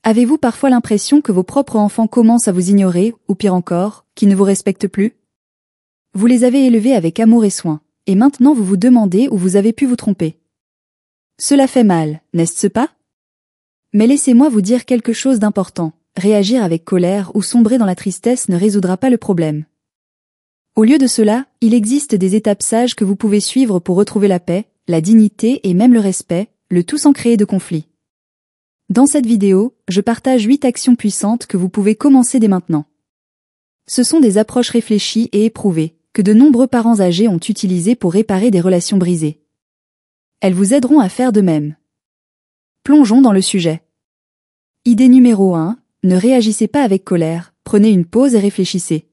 Avez-vous parfois l'impression que vos propres enfants commencent à vous ignorer, ou pire encore, qu'ils ne vous respectent plus? Vous les avez élevés avec amour et soin, et maintenant vous vous demandez où vous avez pu vous tromper. Cela fait mal, n'est-ce pas? Mais laissez-moi vous dire quelque chose d'important. Réagir avec colère ou sombrer dans la tristesse ne résoudra pas le problème. Au lieu de cela, il existe des étapes sages que vous pouvez suivre pour retrouver la paix, la dignité et même le respect, le tout sans créer de conflit. Dans cette vidéo, je partage 8 actions puissantes que vous pouvez commencer dès maintenant. Ce sont des approches réfléchies et éprouvées, que de nombreux parents âgés ont utilisées pour réparer des relations brisées. Elles vous aideront à faire de même. Plongeons dans le sujet. Idée numéro 1, ne réagissez pas avec colère, prenez une pause et réfléchissez.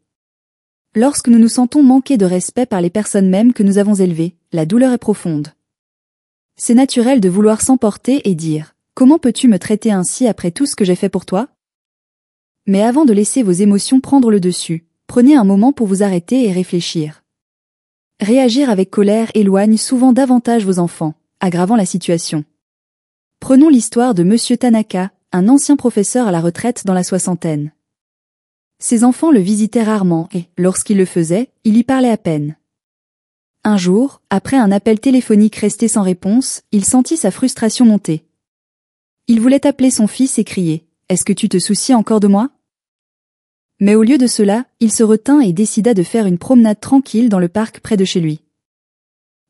Lorsque nous nous sentons manquer de respect par les personnes mêmes que nous avons élevées, la douleur est profonde. C'est naturel de vouloir s'emporter et dire « Comment peux-tu me traiter ainsi après tout ce que j'ai fait pour toi ?» Mais avant de laisser vos émotions prendre le dessus, prenez un moment pour vous arrêter et réfléchir. Réagir avec colère éloigne souvent davantage vos enfants, aggravant la situation. Prenons l'histoire de Monsieur Tanaka, un ancien professeur à la retraite dans la soixantaine. Ses enfants le visitaient rarement et, lorsqu'il le faisait, il y parlait à peine. Un jour, après un appel téléphonique resté sans réponse, il sentit sa frustration monter. Il voulait appeler son fils et crier « Est-ce que tu te soucies encore de moi ?» Mais au lieu de cela, il se retint et décida de faire une promenade tranquille dans le parc près de chez lui.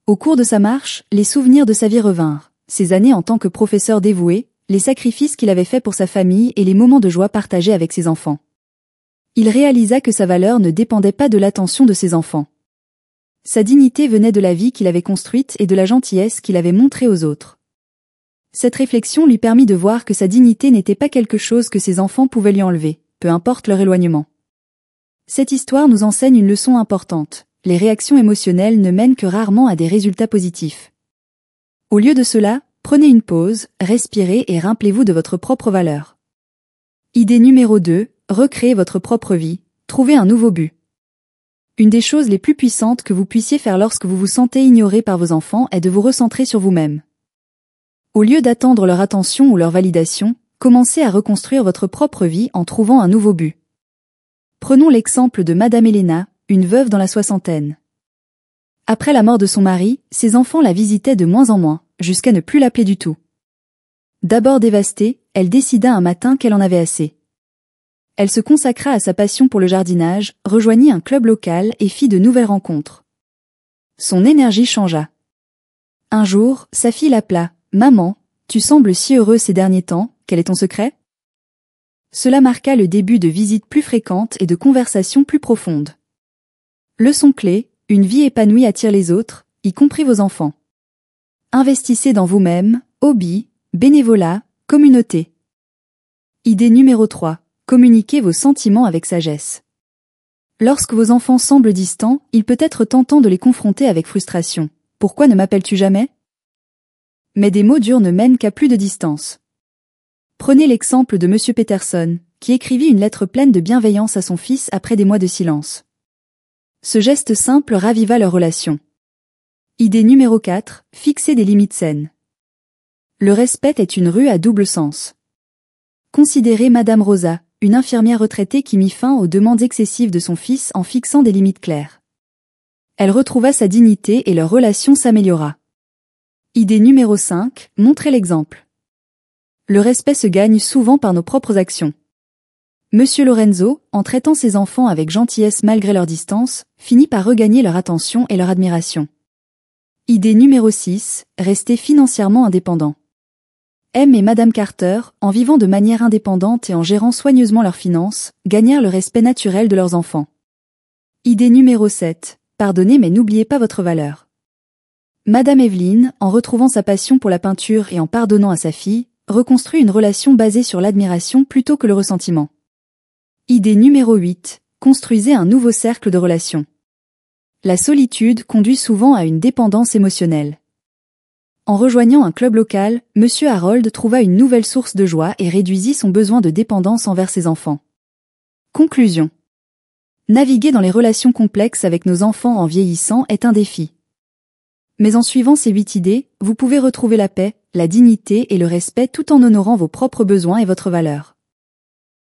Au cours de sa marche, les souvenirs de sa vie revinrent, ses années en tant que professeur dévoué, les sacrifices qu'il avait faits pour sa famille et les moments de joie partagés avec ses enfants. Il réalisa que sa valeur ne dépendait pas de l'attention de ses enfants. Sa dignité venait de la vie qu'il avait construite et de la gentillesse qu'il avait montrée aux autres. Cette réflexion lui permit de voir que sa dignité n'était pas quelque chose que ses enfants pouvaient lui enlever, peu importe leur éloignement. Cette histoire nous enseigne une leçon importante. Les réactions émotionnelles ne mènent que rarement à des résultats positifs. Au lieu de cela, prenez une pause, respirez et rappelez-vous de votre propre valeur. Idée numéro 2, recréez votre propre vie, trouvez un nouveau but. Une des choses les plus puissantes que vous puissiez faire lorsque vous vous sentez ignoré par vos enfants est de vous recentrer sur vous-même. Au lieu d'attendre leur attention ou leur validation, commencez à reconstruire votre propre vie en trouvant un nouveau but. Prenons l'exemple de Madame Elena, une veuve dans la soixantaine. Après la mort de son mari, ses enfants la visitaient de moins en moins, jusqu'à ne plus l'appeler du tout. D'abord dévastée, elle décida un matin qu'elle en avait assez. Elle se consacra à sa passion pour le jardinage, rejoignit un club local et fit de nouvelles rencontres. Son énergie changea. Un jour, sa fille l'appela « Maman, tu sembles si heureuse ces derniers temps, quel est ton secret ?» Cela marqua le début de visites plus fréquentes et de conversations plus profondes. Leçon clé, une vie épanouie attire les autres, y compris vos enfants. Investissez dans vous-même, hobby, bénévolat, communauté. Idée numéro 3, communiquez vos sentiments avec sagesse. Lorsque vos enfants semblent distants, il peut être tentant de les confronter avec frustration. Pourquoi ne m'appelles-tu jamais? Mais des mots durs ne mènent qu'à plus de distance. Prenez l'exemple de Monsieur Peterson, qui écrivit une lettre pleine de bienveillance à son fils après des mois de silence. Ce geste simple raviva leur relation. Idée numéro 4, fixez des limites saines. Le respect est une rue à double sens. Considérez Madame Rosa, une infirmière retraitée qui mit fin aux demandes excessives de son fils en fixant des limites claires. Elle retrouva sa dignité et leur relation s'améliora. Idée numéro 5, montrez l'exemple. Le respect se gagne souvent par nos propres actions. Monsieur Lorenzo, en traitant ses enfants avec gentillesse malgré leur distance, finit par regagner leur attention et leur admiration. Idée numéro 6, restez financièrement indépendant. M et Madame Carter, en vivant de manière indépendante et en gérant soigneusement leurs finances, gagnèrent le respect naturel de leurs enfants. Idée numéro 7, pardonnez mais n'oubliez pas votre valeur. Madame Evelyne, en retrouvant sa passion pour la peinture et en pardonnant à sa fille, reconstruit une relation basée sur l'admiration plutôt que le ressentiment. Idée numéro 8, construisez un nouveau cercle de relations. La solitude conduit souvent à une dépendance émotionnelle. En rejoignant un club local, Monsieur Harold trouva une nouvelle source de joie et réduisit son besoin de dépendance envers ses enfants. Conclusion. Naviguer dans les relations complexes avec nos enfants en vieillissant est un défi. Mais en suivant ces 8 idées, vous pouvez retrouver la paix, la dignité et le respect tout en honorant vos propres besoins et votre valeur.